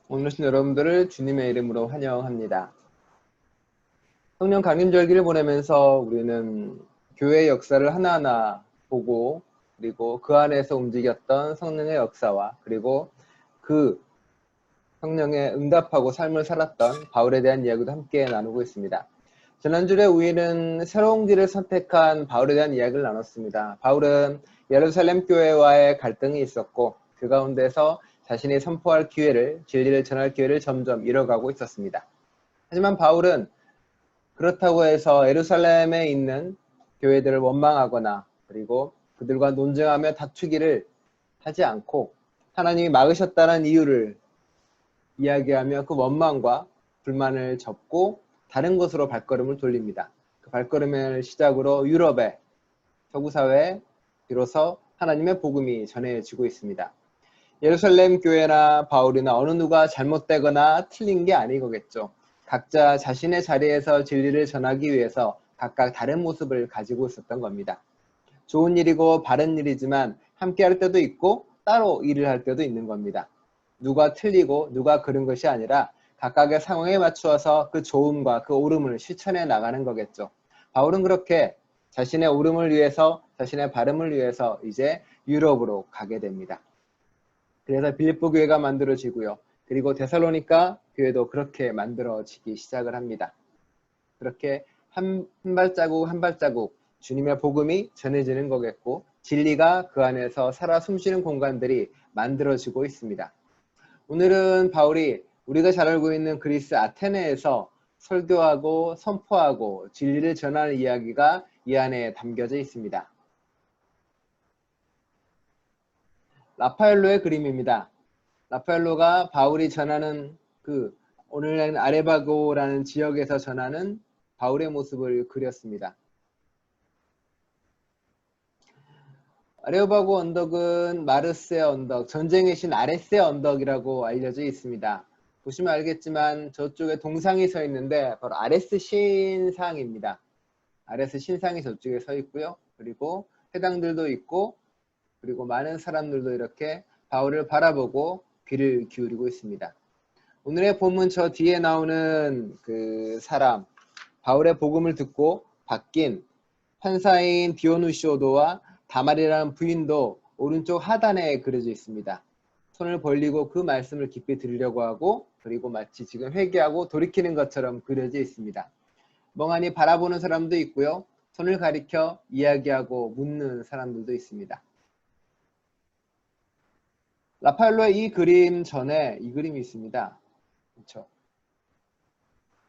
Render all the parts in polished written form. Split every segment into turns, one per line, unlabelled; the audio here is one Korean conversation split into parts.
오늘 오신 여러분들을 주님의 이름으로 환영합니다. 성령 강림절기를 보내면서 우리는 교회의 역사를 하나하나 보고, 그리고 그 안에서 움직였던 성령의 역사와, 그리고 그 성령에 응답하고 삶을 살았던 바울에 대한 이야기도 함께 나누고 있습니다. 지난주에 우리는 새로운 길을 선택한 바울에 대한 이야기를 나눴습니다. 바울은 예루살렘 교회와의 갈등이 있었고, 그 가운데서 자신이 선포할 기회를, 진리를 전할 기회를 점점 잃어가고 있었습니다. 하지만 바울은 그렇다고 해서 예루살렘에 있는 교회들을 원망하거나, 그리고 그들과 논쟁하며 다투기를 하지 않고 하나님이 막으셨다는 이유를 이야기하며 그 원망과 불만을 접고 다른 곳으로 발걸음을 돌립니다. 그 발걸음을 시작으로 유럽의 서구사회에 비로소 하나님의 복음이 전해지고 있습니다. 예루살렘 교회나 바울이나 어느 누가 잘못되거나 틀린 게 아니겠죠. 각자 자신의 자리에서 진리를 전하기 위해서 각각 다른 모습을 가지고 있었던 겁니다. 좋은 일이고 바른 일이지만 함께 할 때도 있고 따로 일을 할 때도 있는 겁니다. 누가 틀리고 누가 그른 것이 아니라 각각의 상황에 맞추어서 그 좋음과 그 옳음을 실천해 나가는 거겠죠. 바울은 그렇게 자신의 옳음을 위해서, 자신의 바름을 위해서 이제 유럽으로 가게 됩니다. 그래서 빌립보 교회가 만들어지고요. 그리고 데살로니가 교회도 그렇게 만들어지기 시작을 합니다. 그렇게 한 발자국 한 발자국 주님의 복음이 전해지는 거겠고, 진리가 그 안에서 살아 숨쉬는 공간들이 만들어지고 있습니다. 오늘은 바울이 우리가 잘 알고 있는 그리스 아테네에서 설교하고 선포하고 진리를 전하는 이야기가 이 안에 담겨져 있습니다. 라파엘로의 그림입니다. 라파엘로가 바울이 전하는 오늘날 아레바고라는 지역에서 전하는 바울의 모습을 그렸습니다. 아레오바고 언덕은 마르스의 언덕, 전쟁의 신 아레스의 언덕이라고 알려져 있습니다. 보시면 알겠지만 저쪽에 동상이 서 있는데 바로 아레스 신상입니다. 아레스 신상이 저쪽에 서 있고요. 그리고 회당들도 있고, 그리고 많은 사람들도 이렇게 바울을 바라보고 귀를 기울이고 있습니다. 오늘의 본문 저 뒤에 나오는 그 사람, 바울의 복음을 듣고 바뀐 판사인 디오누시오도와 다말이라는 부인도 오른쪽 하단에 그려져 있습니다. 손을 벌리고 그 말씀을 깊이 들으려고 하고, 그리고 마치 지금 회개하고 돌이키는 것처럼 그려져 있습니다. 멍하니 바라보는 사람도 있고요. 손을 가리켜 이야기하고 묻는 사람들도 있습니다. 라파엘로의 이 그림 전에 이 그림이 있습니다. 그렇죠?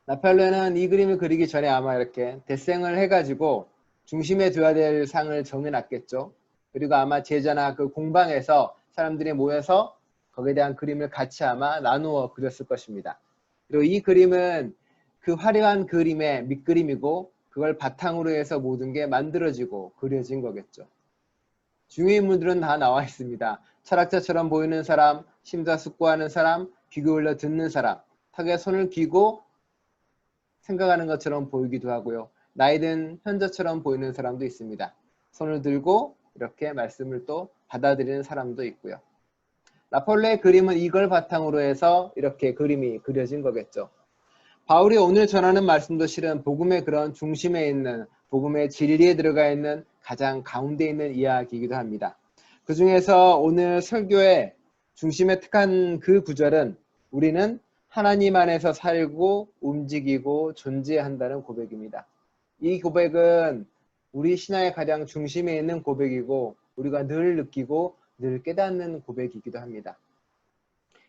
라파엘로는 이 그림을 그리기 전에 아마 이렇게 대생을 해가지고 중심에 둬야 될 상을 정해놨겠죠. 그리고 아마 제자나 그 공방에서 사람들이 모여서 거기에 대한 그림을 같이 아마 나누어 그렸을 것입니다. 그리고 이 그림은 그 화려한 그림의 밑그림이고, 그걸 바탕으로 해서 모든 게 만들어지고 그려진 거겠죠. 중요인물들은 다 나와 있습니다. 철학자처럼 보이는 사람, 심사숙고하는 사람, 귀 기울여 듣는 사람, 턱에 손을 귀고 생각하는 것처럼 보이기도 하고요. 나이든 현저처럼 보이는 사람도 있습니다. 손을 들고 이렇게 말씀을 또 받아들이는 사람도 있고요. 라폴레의 그림은 이걸 바탕으로 해서 이렇게 그림이 그려진 거겠죠. 바울이 오늘 전하는 말씀도 실은 복음의 그런 중심에 있는, 복음의 진리에 들어가 있는 가장 가운데 있는 이야기이기도 합니다. 그 중에서 오늘 설교의 중심에 특한 그 구절은 우리는 하나님 안에서 살고 움직이고 존재한다는 고백입니다. 이 고백은 우리 신앙의 가장 중심에 있는 고백이고, 우리가 늘 느끼고 늘 깨닫는 고백이기도 합니다.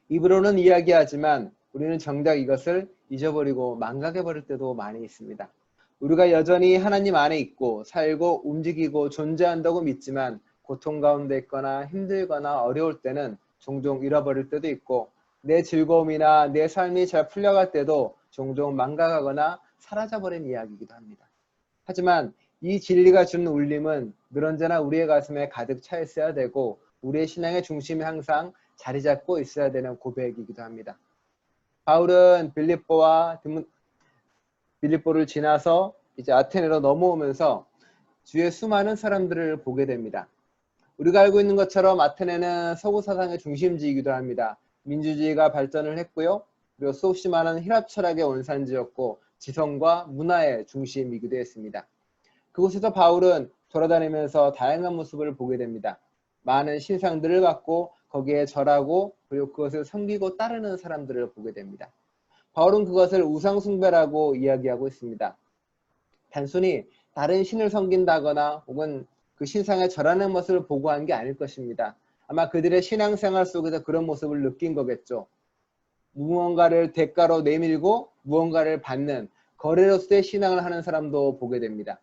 입으로는 이야기하지만 우리는 정작 이것을 잊어버리고 망각해버릴 때도 많이 있습니다. 우리가 여전히 하나님 안에 있고 살고 움직이고 존재한다고 믿지만 고통 가운데 있거나 힘들거나 어려울 때는 종종 잃어버릴 때도 있고, 내 즐거움이나 내 삶이 잘 풀려갈 때도 종종 망각하거나 사라져버린 이야기이기도 합니다. 하지만 이 진리가 주는 울림은 늘 언제나 우리의 가슴에 가득 차 있어야 되고, 우리의 신앙의 중심에 항상 자리 잡고 있어야 되는 고백이기도 합니다. 바울은 빌립보를 지나서 이제 아테네로 넘어오면서 주위에 수많은 사람들을 보게 됩니다. 우리가 알고 있는 것처럼 아테네는 서구 사상의 중심지이기도 합니다. 민주주의가 발전을 했고요. 그리고 수없이 많은 힐합 철학의 원산지였고 지성과 문화의 중심이기도 했습니다. 그곳에서 바울은 돌아다니면서 다양한 모습을 보게 됩니다. 많은 신상들을 갖고 거기에 절하고 그리고 그것을 섬기고 따르는 사람들을 보게 됩니다. 바울은 그것을 우상숭배라고 이야기하고 있습니다. 단순히 다른 신을 섬긴다거나 혹은 그 신상에 절하는 모습을 보고한 게 아닐 것입니다. 아마 그들의 신앙생활 속에서 그런 모습을 느낀 거겠죠. 무언가를 대가로 내밀고 무언가를 받는 거래로서의 신앙을 하는 사람도 보게 됩니다.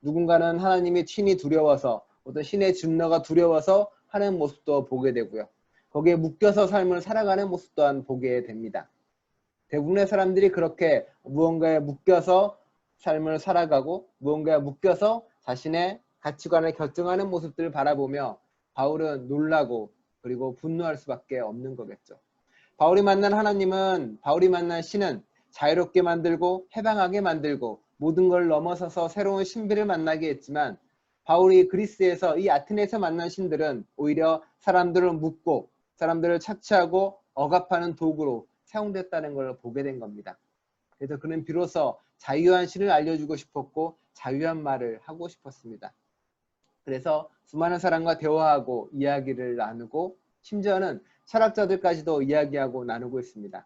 누군가는 하나님이 친히 두려워서 어떤 신의 진노가 두려워서 하는 모습도 보게 되고요. 거기에 묶여서 삶을 살아가는 모습 또한 보게 됩니다. 대부분의 사람들이 그렇게 무언가에 묶여서 삶을 살아가고 무언가에 묶여서 자신의 가치관을 결정하는 모습들을 바라보며 바울은 놀라고 그리고 분노할 수밖에 없는 거겠죠. 바울이 만난 하나님은, 바울이 만난 신은 자유롭게 만들고 해방하게 만들고 모든 걸 넘어서서 새로운 신비를 만나게 했지만 바울이 그리스에서 이 아테네에서 만난 신들은 오히려 사람들을 묶고 사람들을 착취하고 억압하는 도구로 사용됐다는 걸 보게 된 겁니다. 그래서 그는 비로소 자유한 신을 알려주고 싶었고 자유한 말을 하고 싶었습니다. 그래서 수많은 사람과 대화하고 이야기를 나누고 심지어는 철학자들까지도 이야기하고 나누고 있습니다.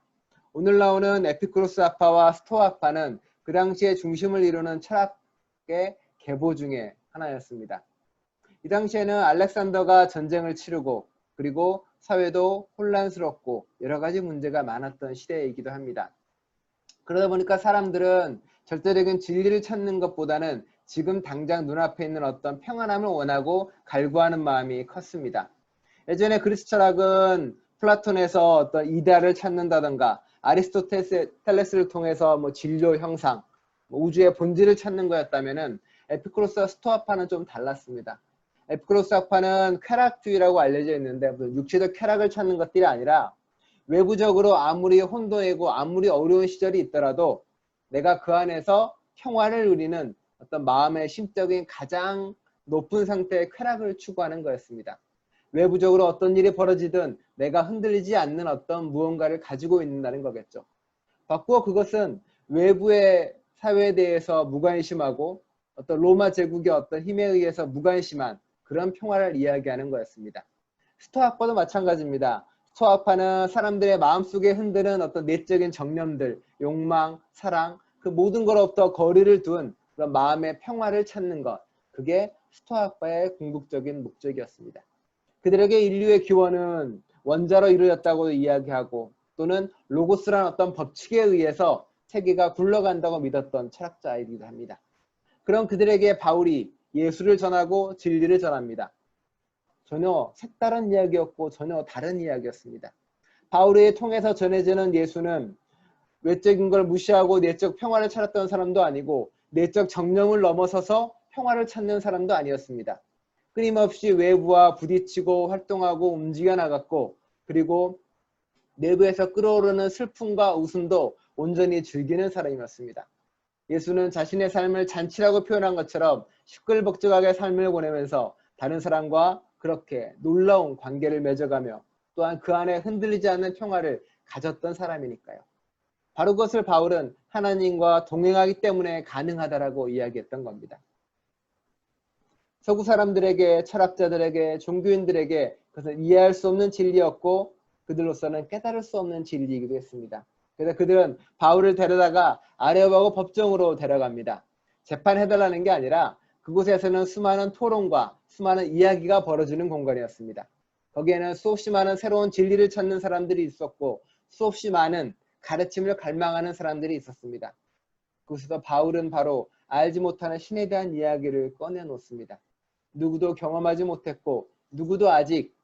오늘 나오는 에피쿠로스 학파와 스토아 학파는 그 당시에 중심을 이루는 철학의 계보 중에 하나였습니다. 이 당시에는 알렉산더가 전쟁을 치르고 그리고 사회도 혼란스럽고 여러 가지 문제가 많았던 시대이기도 합니다. 그러다 보니까 사람들은 절대적인 진리를 찾는 것보다는 지금 당장 눈앞에 있는 어떤 평안함을 원하고 갈구하는 마음이 컸습니다. 예전에 그리스 철학은 플라톤에서 어떤 이데아를 찾는다던가 아리스토텔레스를 통해서 진료 형상, 우주의 본질을 찾는 거였다면은 에피쿠로스와 스토아파는 좀 달랐습니다. 에피쿠로스 학파는 쾌락주의라고 알려져 있는데 육체적 쾌락을 찾는 것들이 아니라 외부적으로 아무리 혼돈이고 아무리 어려운 시절이 있더라도 내가 그 안에서 평화를 누리는 어떤 마음의 심적인 가장 높은 상태의 쾌락을 추구하는 거였습니다. 외부적으로 어떤 일이 벌어지든 내가 흔들리지 않는 어떤 무언가를 가지고 있는다는 거겠죠. 바꾸어 그것은 외부의 사회에 대해서 무관심하고 어떤 로마 제국의 어떤 힘에 의해서 무관심한 그런 평화를 이야기하는 거였습니다. 스토아파도 마찬가지입니다. 스토아파는 사람들의 마음속에 흔드는 어떤 내적인 정념들, 욕망, 사랑, 그 모든 것로부터 거리를 둔 그런 마음의 평화를 찾는 것, 그게 스토아파의 궁극적인 목적이었습니다. 그들에게 인류의 기원은 원자로 이루어졌다고 이야기하고 또는 로고스란 어떤 법칙에 의해서 세계가 굴러간다고 믿었던 철학자이기도 합니다. 그럼 그들에게 바울이 예수를 전하고 진리를 전합니다. 전혀 색다른 이야기였고 전혀 다른 이야기였습니다. 바울을 통해서 전해지는 예수는 외적인 걸 무시하고 내적 평화를 찾았던 사람도 아니고 내적 정념을 넘어서서 평화를 찾는 사람도 아니었습니다. 끊임없이 외부와 부딪히고 활동하고 움직여 나갔고 그리고 내부에서 끓어오르는 슬픔과 웃음도 온전히 즐기는 사람이었습니다. 예수는 자신의 삶을 잔치라고 표현한 것처럼 시끌벅적하게 삶을 보내면서 다른 사람과 그렇게 놀라운 관계를 맺어가며 또한 그 안에 흔들리지 않는 평화를 가졌던 사람이니까요. 바로 그것을 바울은 하나님과 동행하기 때문에 가능하다라고 이야기했던 겁니다. 서구 사람들에게, 철학자들에게, 종교인들에게 그것은 이해할 수 없는 진리였고 그들로서는 깨달을 수 없는 진리이기도 했습니다. 그래서 그들은 바울을 데려다가 아레오바고 법정으로 데려갑니다. 재판해달라는 게 아니라 그곳에서는 수많은 토론과 수많은 이야기가 벌어지는 공간이었습니다. 거기에는 수없이 많은 새로운 진리를 찾는 사람들이 있었고 수없이 많은 가르침을 갈망하는 사람들이 있었습니다. 그곳에서 바울은 바로 알지 못하는 신에 대한 이야기를 꺼내놓습니다. 누구도 경험하지 못했고 누구도 아직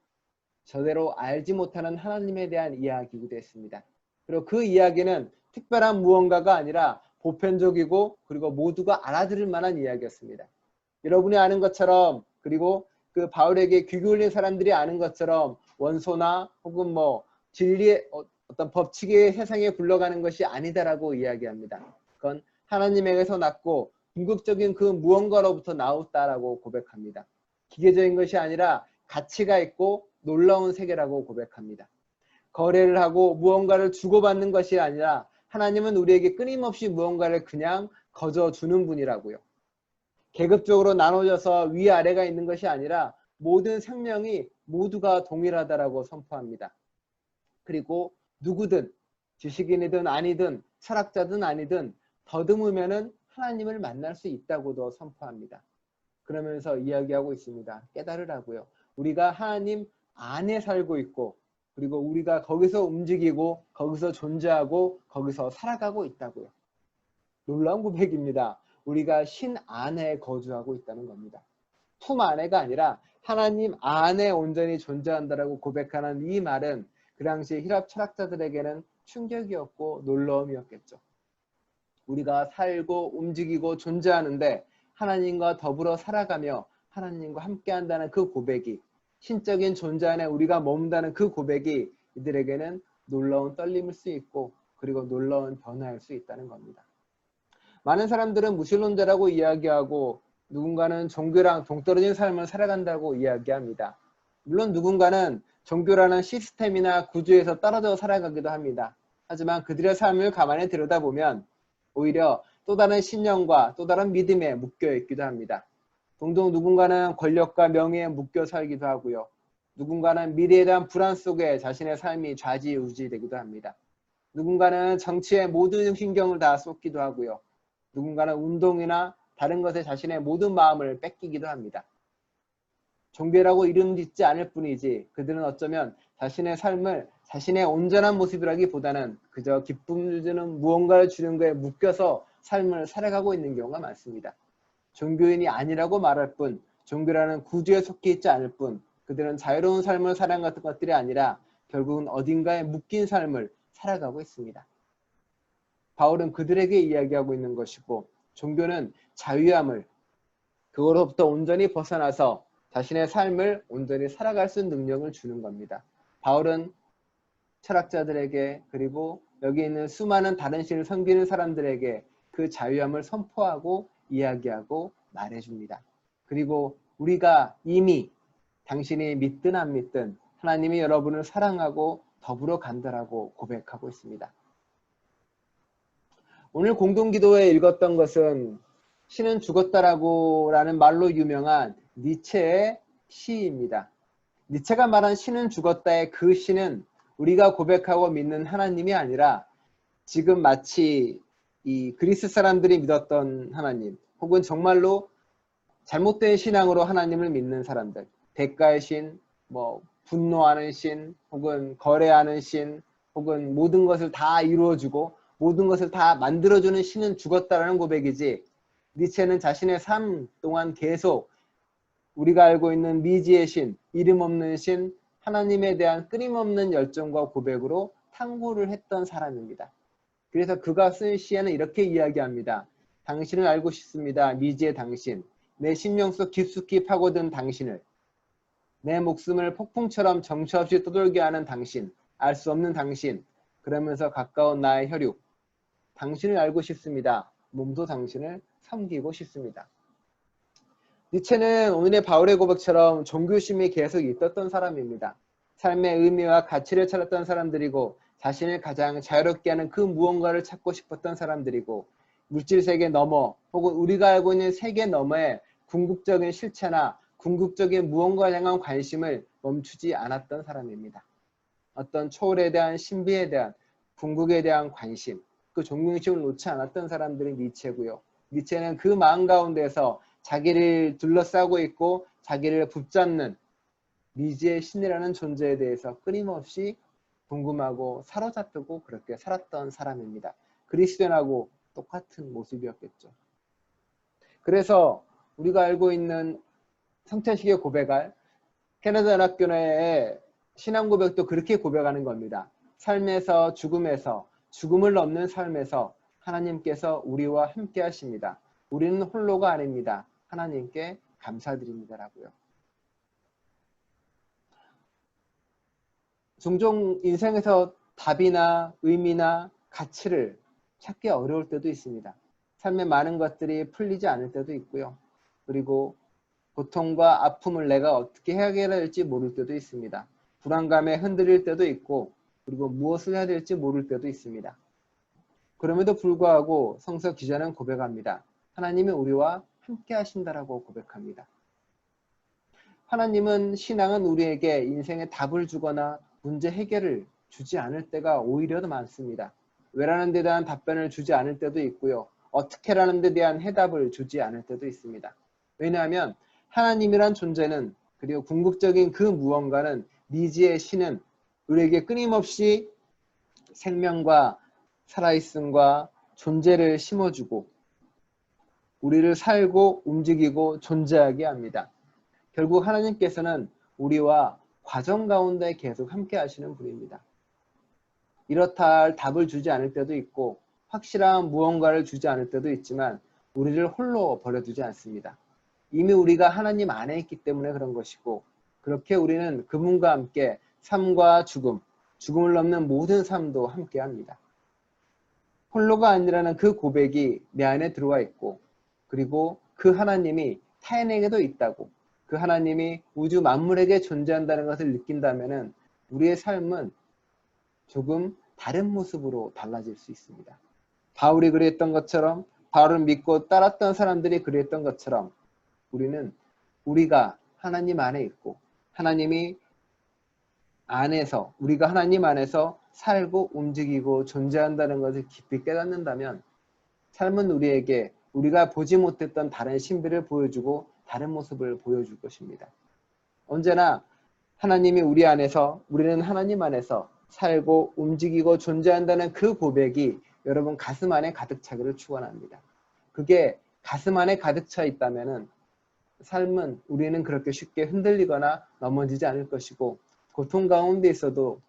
제대로 알지 못하는 하나님에 대한 이야기이기도 했습니다. 그리고 그 이야기는 특별한 무언가가 아니라 보편적이고 그리고 모두가 알아들을 만한 이야기였습니다. 여러분이 아는 것처럼 그리고 그 바울에게 귀 기울인 사람들이 아는 것처럼 원소나 혹은 진리의 어떤 법칙의 세상에 굴러가는 것이 아니다라고 이야기합니다. 그건 하나님에게서 났고 궁극적인 그 무언가로부터 나왔다라고 고백합니다. 기계적인 것이 아니라 가치가 있고 놀라운 세계라고 고백합니다. 거래를 하고 무언가를 주고받는 것이 아니라 하나님은 우리에게 끊임없이 무언가를 그냥 거저주는 분이라고요. 계급적으로 나눠져서 위아래가 있는 것이 아니라 모든 생명이 모두가 동일하다라고 선포합니다. 그리고 누구든 지식인이든 아니든 철학자든 아니든 더듬으면은 하나님을 만날 수 있다고도 선포합니다. 그러면서 이야기하고 있습니다. 깨달으라고요. 우리가 하나님 안에 살고 있고 그리고 우리가 거기서 움직이고 거기서 존재하고 거기서 살아가고 있다고요. 놀라운 고백입니다. 우리가 신 안에 거주하고 있다는 겁니다. 품 안에가 아니라 하나님 안에 온전히 존재한다라고 고백하는 이 말은 그 당시 히랍 철학자들에게는 충격이었고 놀라움이었겠죠. 우리가 살고 움직이고 존재하는데 하나님과 더불어 살아가며 하나님과 함께한다는 그 고백이, 신적인 존재 안에 우리가 머문다는 그 고백이 이들에게는 놀라운 떨림일 수 있고 그리고 놀라운 변화일 수 있다는 겁니다. 많은 사람들은 무신론자라고 이야기하고 누군가는 종교랑 동떨어진 삶을 살아간다고 이야기합니다. 물론 누군가는 종교라는 시스템이나 구조에서 떨어져 살아가기도 합니다. 하지만 그들의 삶을 가만히 들여다보면 오히려 또 다른 신념과 또 다른 믿음에 묶여 있기도 합니다. 종종 누군가는 권력과 명예에 묶여 살기도 하고요. 누군가는 미래에 대한 불안 속에 자신의 삶이 좌지우지되기도 합니다. 누군가는 정치에 모든 신경을 다 쏟기도 하고요. 누군가는 운동이나 다른 것에 자신의 모든 마음을 뺏기기도 합니다. 종교라고 이름 짓지 않을 뿐이지 그들은 어쩌면 자신의 삶을 자신의 온전한 모습이라기보다는 그저 기쁨을 주는 무언가를 주는 것에 묶여서 삶을 살아가고 있는 경우가 많습니다. 종교인이 아니라고 말할 뿐, 종교라는 구조에 속해 있지 않을 뿐 그들은 자유로운 삶을 살아가는 것들이 아니라 결국은 어딘가에 묶인 삶을 살아가고 있습니다. 바울은 그들에게 이야기하고 있는 것이고 종교는 자유함을 그거로부터 온전히 벗어나서 자신의 삶을 온전히 살아갈 수 있는 능력을 주는 겁니다. 바울은 철학자들에게 그리고 여기 있는 수많은 다른 신을 섬기는 사람들에게 그 자유함을 선포하고 이야기하고 말해줍니다. 그리고 우리가 이미 당신이 믿든 안 믿든 하나님이 여러분을 사랑하고 더불어 간다라고 고백하고 있습니다. 오늘 공동기도에 읽었던 것은 신은 죽었다라는 말로 유명한 니체의 시입니다. 니체가 말한 신은 죽었다의 그 시는 우리가 고백하고 믿는 하나님이 아니라 지금 마치 이 그리스 사람들이 믿었던 하나님 혹은 정말로 잘못된 신앙으로 하나님을 믿는 사람들, 대가의 신, 분노하는 신 혹은 거래하는 신 혹은 모든 것을 다 이루어주고 모든 것을 다 만들어주는 신은 죽었다라는 고백이지, 니체는 자신의 삶 동안 계속 우리가 알고 있는 미지의 신, 이름 없는 신, 하나님에 대한 끊임없는 열정과 고백으로 탐구를 했던 사람입니다. 그래서 그가 쓴 시에는 이렇게 이야기합니다. 당신을 알고 싶습니다. 미지의 당신, 내 심령 속 깊숙이 파고든 당신을, 내 목숨을 폭풍처럼 정처 없이 떠돌게 하는 당신, 알 수 없는 당신, 그러면서 가까운 나의 혈육, 당신을 알고 싶습니다. 몸도 당신을 섬기고 싶습니다. 니체는 오늘의 바울의 고백처럼 종교심이 계속 있었던 사람입니다. 삶의 의미와 가치를 찾았던 사람들이고 자신을 가장 자유롭게 하는 그 무언가를 찾고 싶었던 사람들이고 물질세계 너머 혹은 우리가 알고 있는 세계 너머의 궁극적인 실체나 궁극적인 무언가에 향한 관심을 멈추지 않았던 사람입니다. 어떤 초월에 대한 신비에 대한 궁극에 대한 관심, 그 존경심을 놓지 않았던 사람들이 니체고요. 니체는 그 마음 가운데서 자기를 둘러싸고 있고 자기를 붙잡는 미지의 신이라는 존재에 대해서 끊임없이 궁금하고 사로잡히고 그렇게 살았던 사람입니다. 그리스도인하고 똑같은 모습이었겠죠. 그래서 우리가 알고 있는 성찬식의 고백할 캐나다 연합교회의 신앙 고백도 그렇게 고백하는 겁니다. 삶에서 죽음에서 죽음을 넘는 삶에서 하나님께서 우리와 함께 하십니다. 우리는 홀로가 아닙니다. 하나님께 감사드립니다라고요. 종종 인생에서 답이나 의미나 가치를 찾기 어려울 때도 있습니다. 삶의 많은 것들이 풀리지 않을 때도 있고요. 그리고 고통과 아픔을 내가 어떻게 해결해야 할지 모를 때도 있습니다. 불안감에 흔들릴 때도 있고 그리고 무엇을 해야 될지 모를 때도 있습니다. 그럼에도 불구하고 성서 기자는 고백합니다. 하나님이 우리와 함께 하신다라고 고백합니다. 하나님은 신앙은 우리에게 인생의 답을 주거나 문제 해결을 주지 않을 때가 오히려 더 많습니다. 왜라는 데 대한 답변을 주지 않을 때도 있고요. 어떻게라는 데 대한 해답을 주지 않을 때도 있습니다. 왜냐하면 하나님이란 존재는, 그리고 궁극적인 그 무언가는, 미지의 신은 우리에게 끊임없이 생명과 살아있음과 존재를 심어주고 우리를 살고 움직이고 존재하게 합니다. 결국 하나님께서는 우리와 과정 가운데 계속 함께 하시는 분입니다. 이렇다 할 답을 주지 않을 때도 있고 확실한 무언가를 주지 않을 때도 있지만 우리를 홀로 버려두지 않습니다. 이미 우리가 하나님 안에 있기 때문에 그런 것이고, 그렇게 우리는 그분과 함께 삶과 죽음, 죽음을 넘는 모든 삶도 함께 합니다. 홀로가 아니라는 그 고백이 내 안에 들어와 있고, 그리고 그 하나님이 타인에게도 있다고, 그 하나님이 우주 만물에게 존재한다는 것을 느낀다면 우리의 삶은 조금 다른 모습으로 달라질 수 있습니다. 바울이 그랬던 것처럼, 바울을 믿고 따랐던 사람들이 그랬던 것처럼 우리는 우리가 하나님 안에 있고 하나님이 안에서, 우리가 하나님 안에서 살고 움직이고 존재한다는 것을 깊이 깨닫는다면 삶은 우리에게 우리가 보지 못했던 다른 신비를 보여주고 다른 모습을 보여줄 것입니다. 언제나 하나님이 우리 안에서, 우리는 하나님 안에서 살고 움직이고 존재한다는 그 고백이 여러분 가슴 안에 가득 차기를 축원합니다. 그게 가슴 안에 가득 차 있다면 삶은, 우리는 그렇게 쉽게 흔들리거나 넘어지지 않을 것이고 고통 가운데 있어도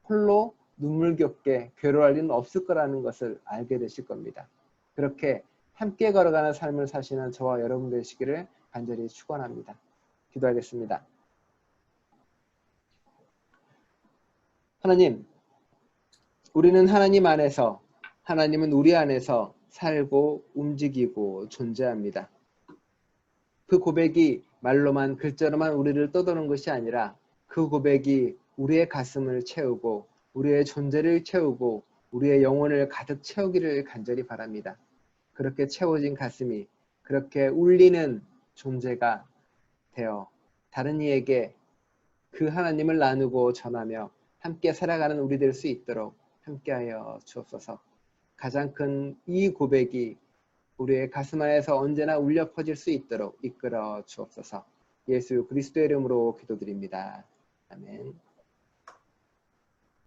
홀로 눈물겹게 괴로워할 일은 없을 거라는 것을 알게 되실 겁니다. 그렇게 함께 걸어가는 삶을 사시는 저와 여러분 되시기를 간절히 축원합니다. 기도하겠습니다. 하나님, 우리는 하나님 안에서, 하나님은 우리 안에서 살고 움직이고 존재합니다. 그 고백이 말로만, 글자로만 우리를 떠도는 것이 아니라 그 고백이 우리의 가슴을 채우고 우리의 존재를 채우고 우리의 영혼을 가득 채우기를 간절히 바랍니다. 그렇게 채워진 가슴이 그렇게 울리는 존재가 되어 다른 이에게 그 하나님을 나누고 전하며 함께 살아가는 우리 될 수 있도록 함께하여 주옵소서. 가장 큰 이 고백이 우리의 가슴 안에서 언제나 울려 퍼질 수 있도록 이끌어 주옵소서. 예수 그리스도의 이름으로 기도드립니다. 아멘.